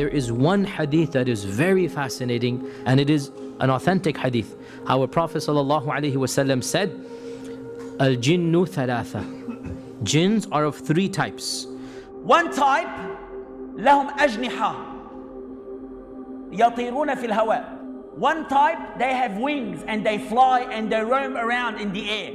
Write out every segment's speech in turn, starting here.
there is one hadith that is very fascinating, and it is an authentic hadith. Our Prophet ﷺ said, Al-Jinnu thalatha. Jinns are of three types. One type, لهم أجنحة يطيرون في الهواء. One type, they have wings and they fly and they roam around in the air.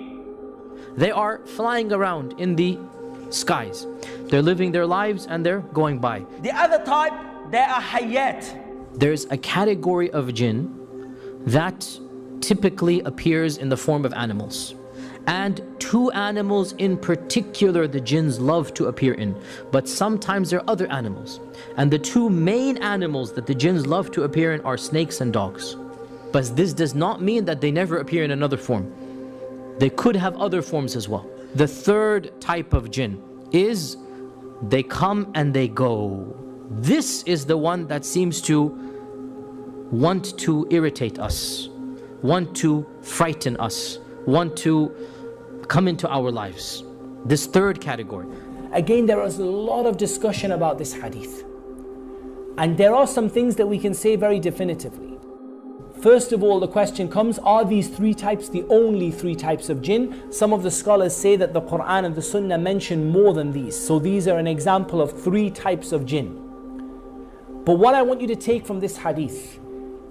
They are flying around in the skies. They're living their lives and they're going by. The other type, they are hayat. There's a category of jinn that typically appears in the form of animals. And two animals in particular the jinns love to appear in. But sometimes there are other animals. And the two main animals that the jinns love to appear in are snakes and dogs. But this does not mean that they never appear in another form. They could have other forms as well. The third type of jinn is they come and they go. This is the one that seems to want to irritate us, want to frighten us, want to come into our lives. This third category. Again, there is a lot of discussion about this hadith. And there are some things that we can say very definitively. First of all, the question comes, are these three types the only three types of jinn? Some of the scholars say that the Qur'an and the Sunnah mention more than these. So these are an example of three types of jinn. But what I want you to take from this hadith,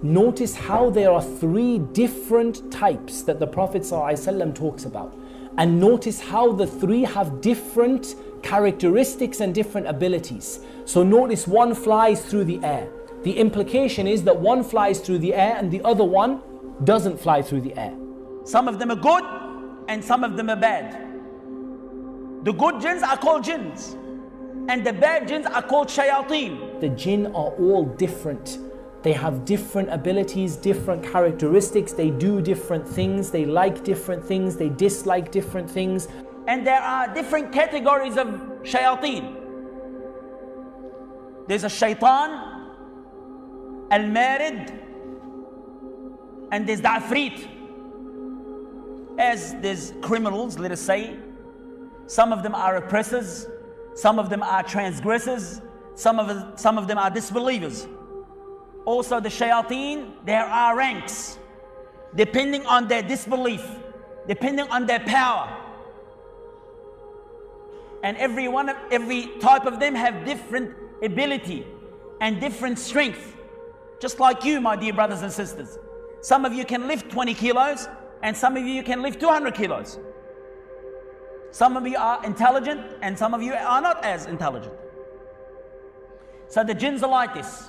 notice how there are three different types that the Prophet ﷺ talks about. And notice how the three have different characteristics and different abilities. So notice one flies through the air. The implication is that one flies through the air and the other one doesn't fly through the air. Some of them are good and some of them are bad. The good jinns are called jinns and the bad jinns are called shayateen. The jinn are all different. They have different abilities, different characteristics, they do different things, they like different things, they dislike different things. And there are different categories of shayateen. There's a shaitan, al-marid, and there's the afrit. As there's criminals, let us say, some of them are oppressors, some of them are transgressors, some of them are disbelievers. Also the shayateen, there are ranks, depending on their disbelief, depending on their power. And every type of them have different ability and different strength. Just like you, my dear brothers and sisters. Some of you can lift 20 kilos and some of you can lift 200 kilos. Some of you are intelligent and some of you are not as intelligent. So the jinns are like this.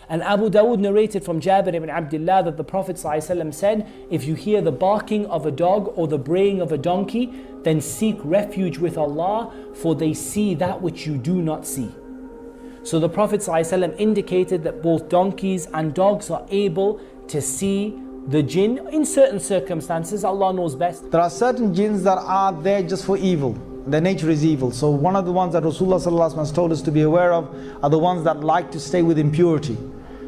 And Abu Dawood narrated from Jabir Ibn Abdullah that the Prophet ﷺ said, if you hear the barking of a dog or the braying of a donkey, then seek refuge with Allah, for they see that which you do not see. So the Prophet ﷺ indicated that both donkeys and dogs are able to see the jinn in certain circumstances. Allah knows best. There are certain jinns that are there just for evil. Their nature is evil. So one of the ones that Rasulullah ﷺ has told us to be aware of are the ones that like to stay with impurity.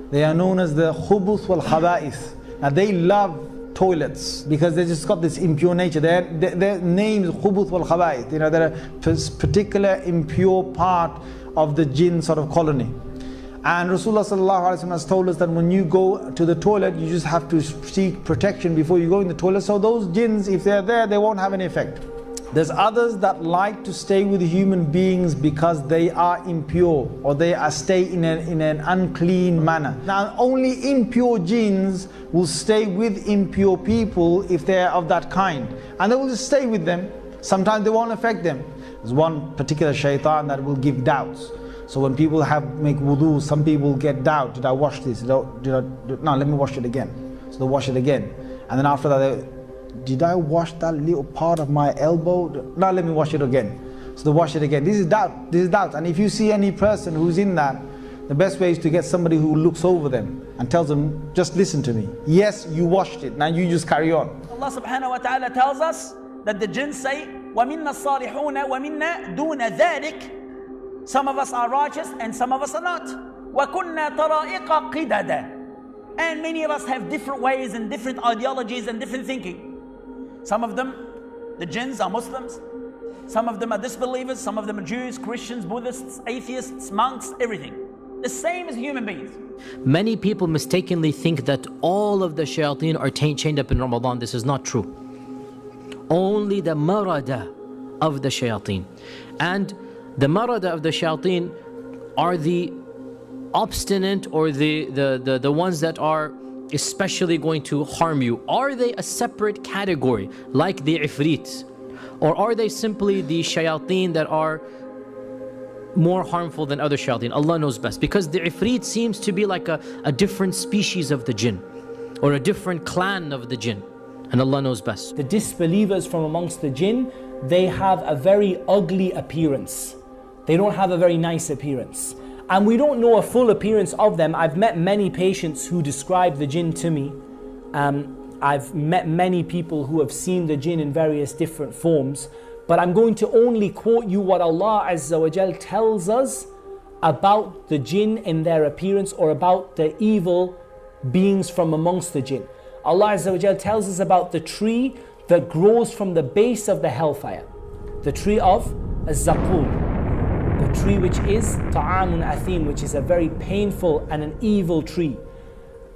They are known as the khubuth wal khaba'ith. Now they love toilets because they just got this impure nature. Their name is khubuth wal khaba'ith. You know, they're a particular impure part of the jinn sort of colony. And Rasulullah ﷺ has told us that when you go to the toilet, you just have to seek protection before you go in the toilet. So those jinns, if they're there, they won't have any effect. There's others that like to stay with human beings because they are impure or they stay in an unclean manner. Now only impure jinns will stay with impure people if they are of that kind. And they will just stay with them. Sometimes they won't affect them. There's one particular shaitan that will give doubts. So when people make wudu, some people get doubt. Did I wash this? No, let me wash it again. So they wash it again. And then after that, did I wash that little part of my elbow? No, let me wash it again. So they wash it again. This is doubt. This is doubt. And if you see any person who's in that, the best way is to get somebody who looks over them and tells them, just listen to me. Yes, you washed it. Now you just carry on. Allah subhanahu wa ta'ala tells us that the jinns say, وَمِنَّا الصَّالِحُونَ وَمِنَّا دُونَ ذَلِكَ. Some of us are righteous and some of us are not. وَكُنَّا طَرَائِقَ قِدَدًا. And many of us have different ways and different ideologies and different thinking. Some of them, the jinns, are Muslims. Some of them are disbelievers. Some of them are Jews, Christians, Buddhists, atheists, monks, everything. the same as human beings. Many people mistakenly think that all of the shayateen are chained up in Ramadan. This is not true. Only the marada of the shayateen. And the marada of the shayateen are the obstinate or the ones that are especially going to harm you. Are they a separate category like the ifrit? Or are they simply the shayateen that are more harmful than other shayateen? Allah knows best. Because the ifrit seems to be like a different species of the jinn, or a different clan of the jinn. And Allah knows best. The disbelievers from amongst the jinn, they have a very ugly appearance. They don't have a very nice appearance. And we don't know a full appearance of them. I've met many patients who describe the jinn to me. I've met many people who have seen the jinn in various different forms. But I'm going to only quote you what Allah Azza wa Jal tells us about the jinn in their appearance, or about the evil beings from amongst the jinn. Allah Azza wa Jal tells us about the tree that grows from the base of the hellfire. The tree of Az-Zaqum. The tree which is ta'amun athim, which is a very painful and an evil tree.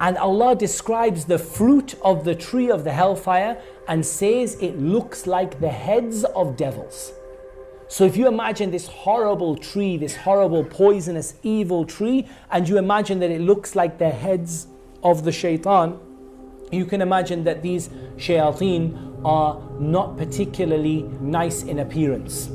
And Allah describes the fruit of the tree of the hellfire and says it looks like the heads of devils. So if you imagine this horrible tree, this horrible poisonous evil tree, and you imagine that it looks like the heads of the shaitan, you can imagine that these shayateen are not particularly nice in appearance.